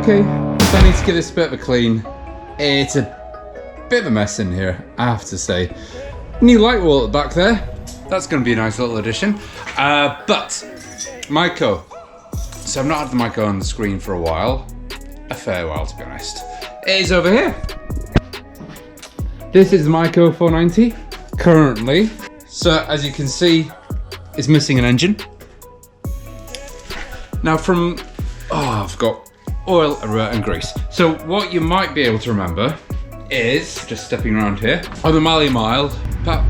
Okay, so I need to give this a bit of a clean. It's a bit of a mess in here, I have to say. New light wall at the back there. That's going to be a nice little addition. But Maico. So I've not had the Maico on the screen for a while. A fair while, to be honest. It is over here. This is the Maico 490 currently. So as you can see, it's missing an engine. Now I've got oil and grease. So what you might be able to remember is, just stepping around here, on the Mali Mile, about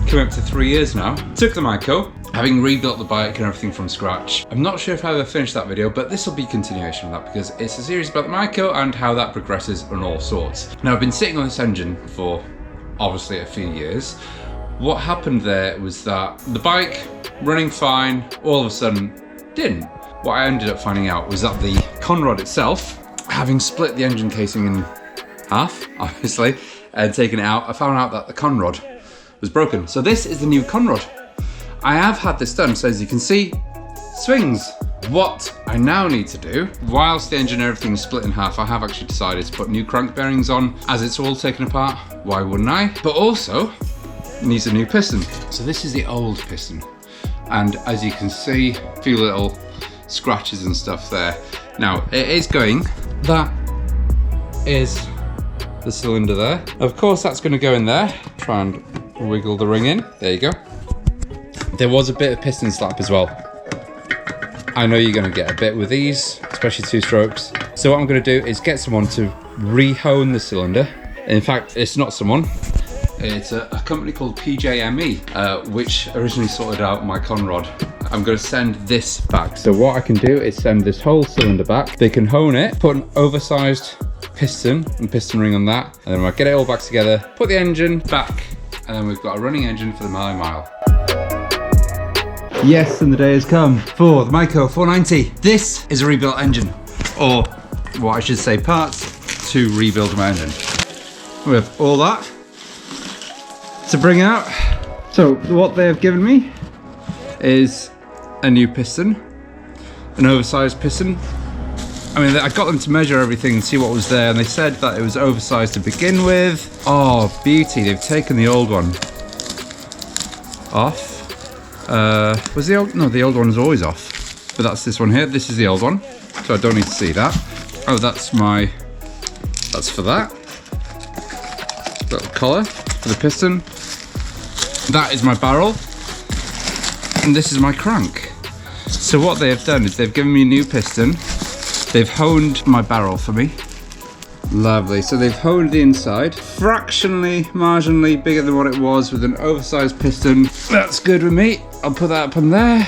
coming up to 3 years now, took the Maico, having rebuilt the bike and everything from scratch. I'm not sure if I ever finished that video, but this will be a continuation of that because it's a series about the Maico and how that progresses and all sorts. Now I've been sitting on this engine for obviously a few years. What happened there was that the bike, running fine, all of a sudden didn't. What I ended up finding out was that the conrod itself, having split the engine casing in half, obviously, and taken it out, I found out that the conrod was broken. So this is the new conrod. I have had this done, so as you can see, swings. What I now need to do, whilst the engine and everything is split in half, I have actually decided to put new crank bearings on as it's all taken apart. Why wouldn't I? But also, it needs a new piston. So this is the old piston. And as you can see, a few little scratches and stuff there. Now, it is going. That is the cylinder there. Of course, that's going to go in there. Try and wiggle the ring in. There you go. There was a bit of piston slap as well. I know you're going to get a bit with these, especially 2 strokes. So what I'm going to do is get someone to re-hone the cylinder. In fact, it's not someone. It's a company called PJME, which originally sorted out my conrod. I'm going to send this back. So what I can do is send this whole cylinder back. They can hone it, put an oversized piston and piston ring on that, and then we'll get it all back together, put the engine back, and then we've got a running engine for the Mali Mile. Yes, and the day has come for the Maico 490. This is a rebuilt engine, or what I should say, parts to rebuild my engine. We have all that to bring out. So what they have given me is a new piston, an oversized piston. I mean, I got them to measure everything and see what was there, and they said that it was oversized to begin with. Oh, beauty, they've taken the old one off. Was the old, no, the old one's always off, but that's this one here. This is the old one, so I don't need to see that. Oh, that's for that. Little collar for the piston. That is my barrel, and this is my crank. So what they have done is they've given me a new piston. They've honed my barrel for me. Lovely. So they've honed the inside, fractionally, marginally bigger than what it was with an oversized piston. That's good with me. I'll put that up on there.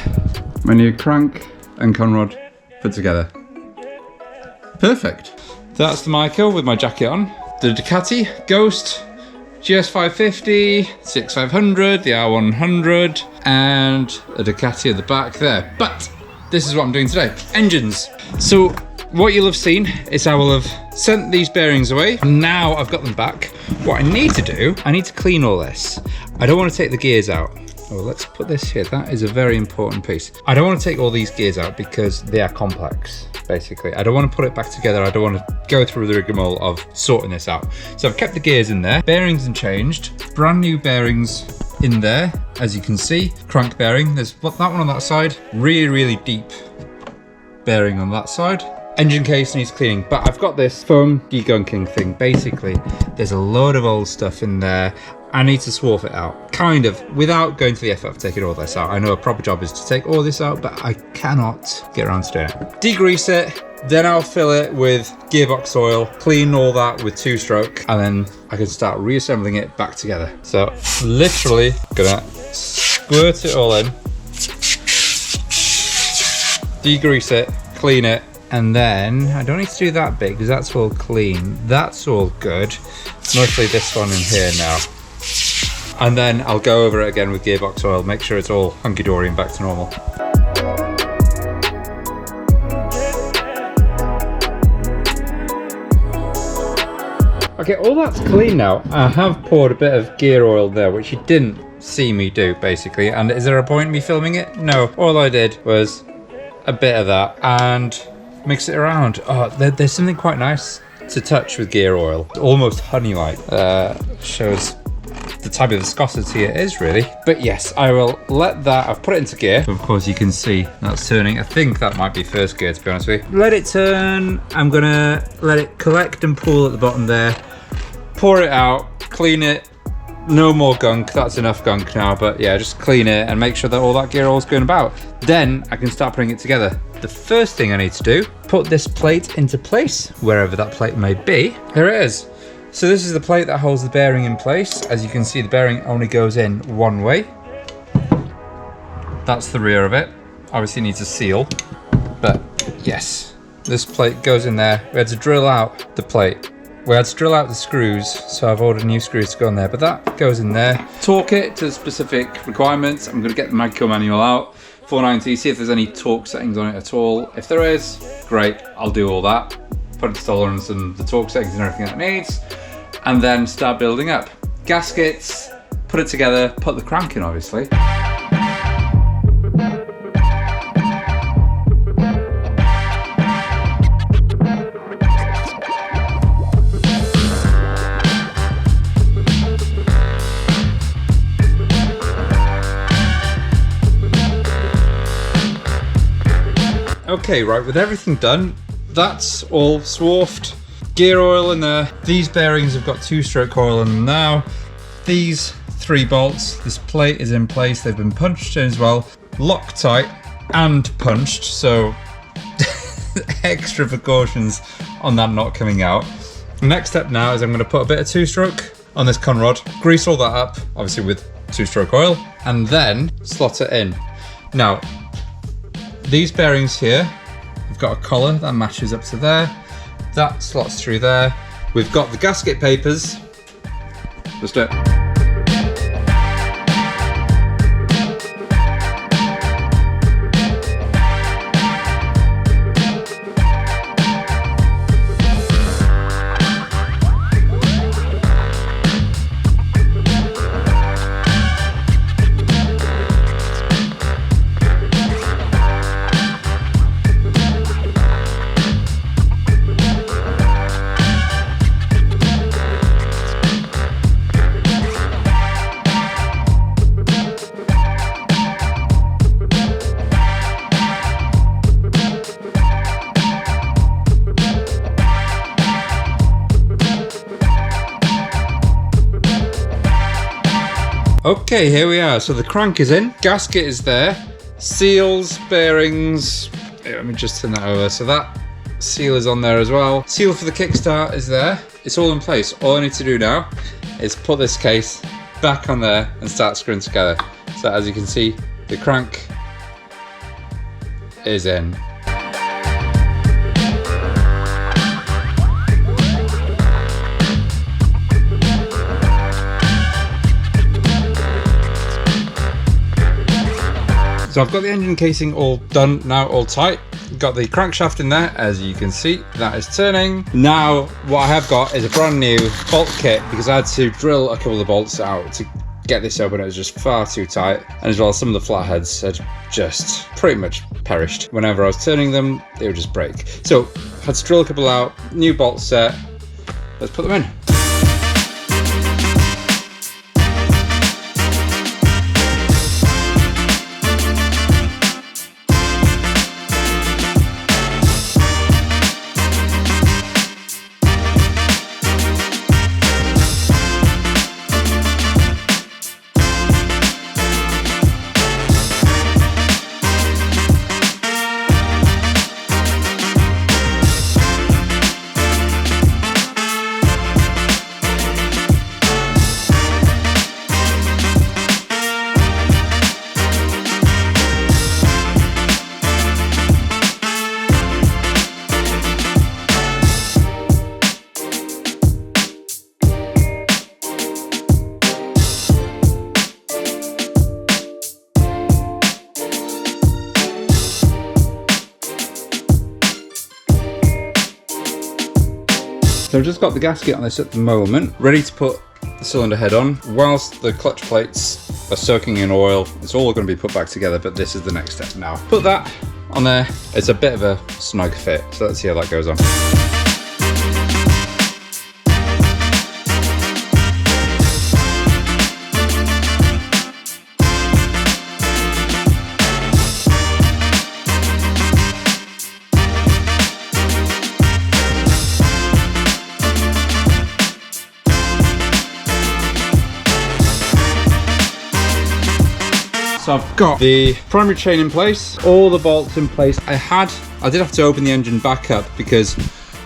My new crank and conrod put together. Perfect. That's the Maico with my jacket on. The Ducati Ghost GS550, 6500, the R100, and a Ducati at the back there. But this is what I'm doing today. Engines. So what you'll have seen is I will have sent these bearings away, and now I've got them back. What I need to do, I need to clean all this. I don't want to take the gears out. Oh, let's put this here. That is a very important piece. I don't want to take all these gears out because they are complex, basically. I don't want to put it back together. I don't want to go through the rigmarole of sorting this out. So I've kept the gears in there. Bearings unchanged. Brand new bearings in there, as you can see. Crank bearing. There's that one on that side. Really, really deep bearing on that side. Engine case needs cleaning, but I've got this foam degunking thing. Basically, there's a load of old stuff in there. I need to swarf it out, kind of, without going to the effort of taking all this out. I know a proper job is to take all this out, but I cannot get around to doing it. Degrease it, then I'll fill it with gearbox oil, clean all that with 2-stroke, and then I can start reassembling it back together. So, literally, gonna squirt it all in, degrease it, clean it, and then I don't need to do that big because that's all clean. That's all good. Mostly this one in here now. And then I'll go over it again with gearbox oil, make sure it's all hunky-dory and back to normal. Okay, all that's clean now. I have poured a bit of gear oil there, which you didn't see me do, basically. And is there a point in me filming it? No, all I did was a bit of that and mix it around. Oh, there's something quite nice to touch with gear oil. Almost honey-like. Shows the type of viscosity it is, really. But yes, I will let that, I've put it into gear. Of course, you can see that's turning. I think that might be first gear, to be honest with you. Let it turn. I'm gonna let it collect and pool at the bottom there. Pour it out, clean it. No more gunk, that's enough gunk now, but yeah, just clean it and make sure that all that gear oil's going about. Then I can start putting it together. The first thing I need to do, put this plate into place, wherever that plate may be. Here it is. So this is the plate that holds the bearing in place. As you can see, the bearing only goes in one way. That's the rear of it. Obviously needs a seal, but yes, this plate goes in there. We had to drill out the plate. We had to drill out the screws, so I've ordered new screws to go in there, but that goes in there. Torque it to specific requirements. I'm gonna get the Maico manual out, 490, see if there's any torque settings on it at all. If there is, great, I'll do all that. Put its tolerance and the torque settings and everything that it needs, and then start building up. Gaskets, put it together, put the crank in, obviously. Okay, right, with everything done, that's all swarfed. Gear oil in there. These bearings have got 2-stroke oil in them now. These 3 bolts, this plate is in place. They've been punched in as well. Loctite and punched, so extra precautions on that not coming out. The next step now is I'm going to put a bit of 2-stroke on this conrod, grease all that up, obviously with 2-stroke oil, and then slot it in. Now, these bearings here, we've got a collar that matches up to there. That slots through there. We've got the gasket papers. Let's do it. Okay, here we are. So the crank is in, gasket is there, seals, bearings. Let me just turn that over. So that seal is on there as well. Seal for the kickstart is there. It's all in place. All I need to do now is put this case back on there and start screwing together. So as you can see, the crank is in. So I've got the engine casing all done now, all tight. Got the crankshaft in there, as you can see, that is turning. Now, what I have got is a brand new bolt kit because I had to drill a couple of bolts out to get this open. It was just far too tight. And as well, some of the flatheads had just pretty much perished. Whenever I was turning them, they would just break. So, had to drill a couple out, new bolt set. Let's put them in. So I've just got the gasket on this at the moment, ready to put the cylinder head on. Whilst the clutch plates are soaking in oil, it's all going to be put back together, but this is the next step now. Put that on there. It's a bit of a snug fit, so let's see how that goes on. So I've got the primary chain in place, all the bolts in place. I did have to open the engine back up because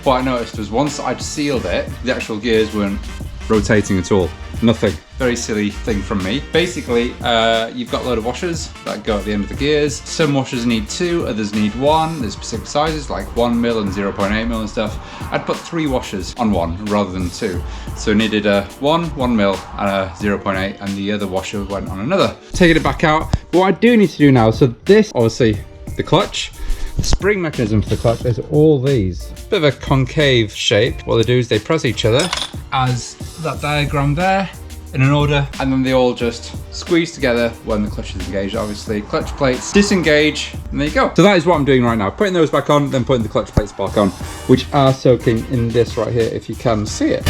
what I noticed was once I'd sealed it, the actual gears weren't rotating at all. Nothing. Very silly thing from me. Basically, you've got a load of washers that go at the end of the gears. Some washers need 2, others need 1. There's specific sizes like 1mm and 0.8mm and stuff. I'd put 3 washers on one rather than 2. So I needed a 1mm and a 0.8, and the other washer went on another. Taking it back out. But what I do need to do now, so this, obviously, the clutch, the spring mechanism for the clutch, there's all these. Bit of a concave shape. What they do is they press each other as that diagram there in an order, and then they all just squeeze together when the clutch is engaged. Obviously, clutch plates disengage, and there you go. So that is what I'm doing right now. Putting those back on, then putting the clutch plates back on, which are soaking in this right here, if you can see it.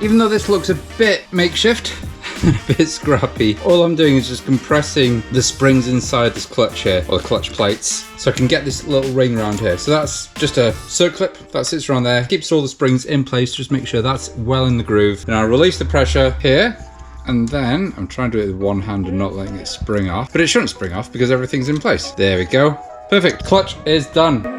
Even though this looks a bit makeshift, a bit scrappy, all I'm doing is just compressing the springs inside this clutch here, or the clutch plates, so I can get this little ring around here. So that's just a circlip that sits around there, keeps all the springs in place, just make sure that's well in the groove. Then I release the pressure here, and then I'm trying to do it with one hand and not letting it spring off, but it shouldn't spring off because everything's in place. There we go. Perfect. Clutch is done.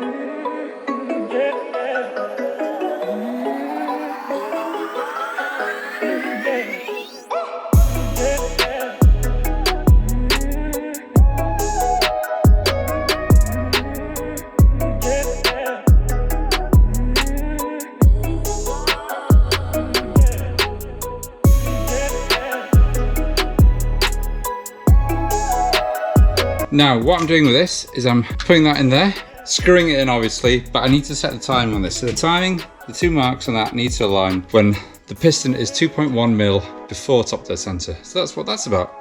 Now, what I'm doing with this is I'm putting that in there, screwing it in obviously, but I need to set the timing on this. So the timing, the 2 marks on that need to align when the piston is 2.1mm before top dead center. So that's what that's about.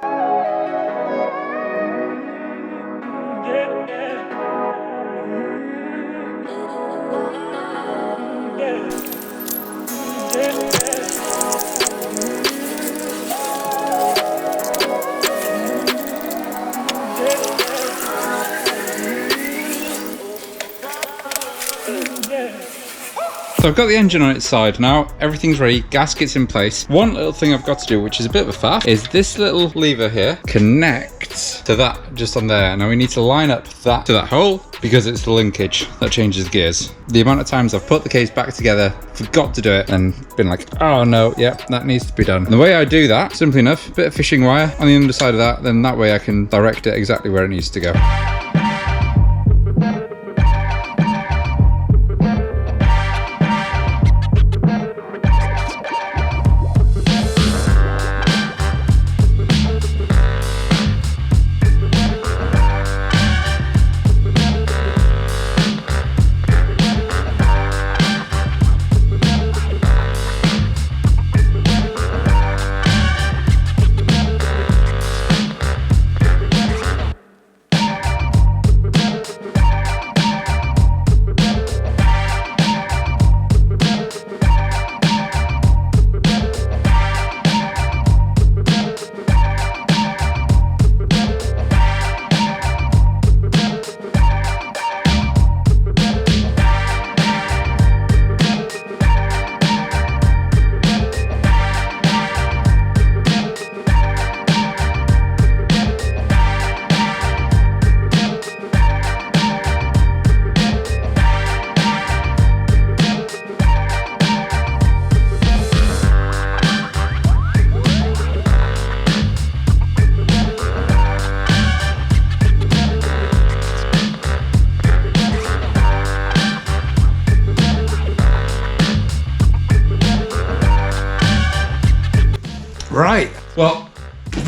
So I've got the engine on its side now, everything's ready, gasket's in place. One little thing I've got to do, which is a bit of a faff, is this little lever here connects to that just on there. Now we need to line up that to that hole because it's the linkage that changes gears. The amount of times I've put the case back together, forgot to do it, and been like, oh no, yep, that needs to be done. And the way I do that, simply enough, a bit of fishing wire on the underside of that, then that way I can direct it exactly where it needs to go.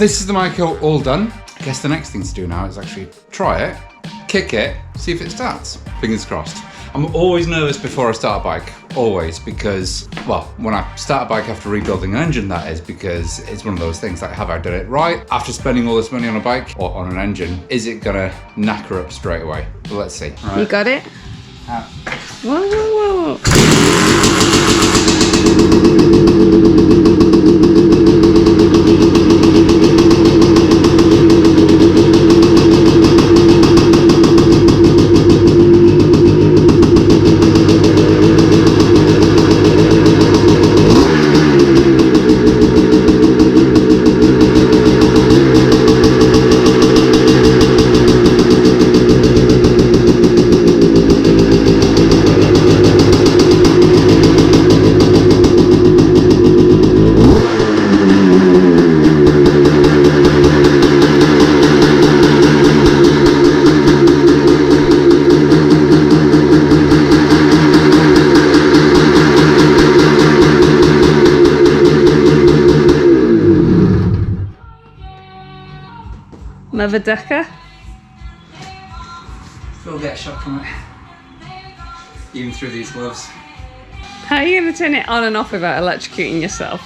this is the Maico all done. I guess the next thing to do now is actually try it, kick it, see if it starts. Fingers crossed. I'm always nervous before I start a bike, always, because, well, when I start a bike after rebuilding an engine, that is, because it's one of those things like, have I done it right? After spending all this money on a bike or on an engine, is it gonna knacker up straight away? Well, let's see. Right. You got it? Whoa, whoa, whoa. Mother ducker? Still get a shock from it. Even through these gloves. How are you going to turn it on and off without electrocuting yourself?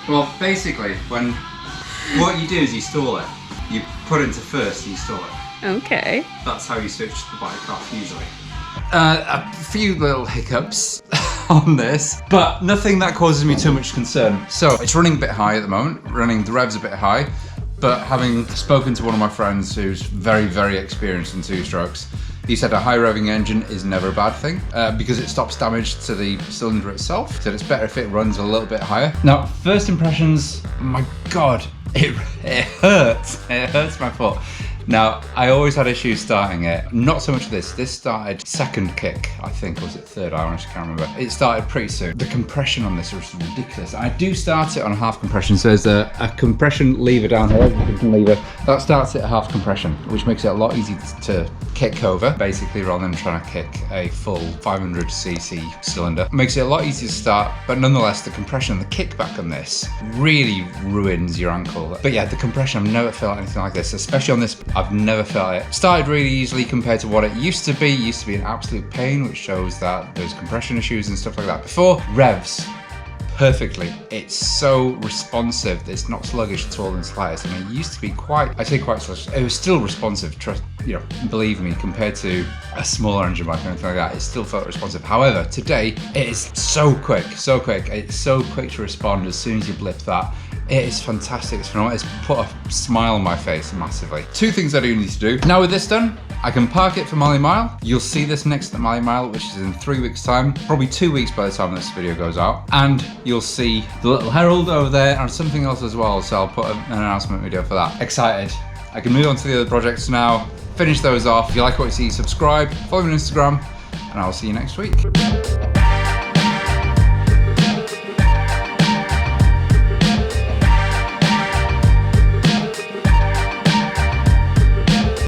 Well, basically, what you do is you stall it. You put it into first and you stall it. Okay. That's how you switch the bike off usually. A few little hiccups on this, but nothing that causes me too much concern. So it's running a bit high at the moment, the rev's a bit high, but having spoken to one of my friends who's very, very experienced in two-strokes, he said a high revving engine is never a bad thing because it stops damage to the cylinder itself. He said it's better if it runs a little bit higher. Now, first impressions, my God, it hurts. It hurts my foot. Now, I always had issues starting it. Not so much this. This started second kick, I think, or was it third? I honestly can't remember. It started pretty soon. The compression on this was ridiculous. I do start it on half compression. So there's a compression lever down here, compression lever. That starts it at half compression, which makes it a lot easier to kick over, basically, rather than trying to kick a full 500cc cylinder. Makes it a lot easier to start, but nonetheless, the compression, the kickback on this really ruins your ankle. But yeah, the compression, I've never felt anything like this, especially on this. I've never felt it. Started really easily compared to what it used to be. It used to be an absolute pain, which shows that there's compression issues and stuff like that. Before, revs perfectly. It's so responsive. It's not sluggish at all in the slightest. I mean, it used to be quite sluggish. It was still responsive, believe me, compared to a smaller engine bike or anything like that. It still felt responsive. However, today, it is so quick. It's so quick to respond as soon as you blip that. It is fantastic. It's phenomenal. It's put a smile on my face massively. Two things I do need to do. Now with this done, I can park it for Mali Mile. You'll see this next to Mali Mile, which is in 3 weeks' time. Probably 2 weeks by the time this video goes out. And you'll see the little herald over there and something else as well. So I'll put an announcement video for that. Excited. I can move on to the other projects now. Finish those off. If you like what you see, subscribe, follow me on Instagram, and I'll see you next week.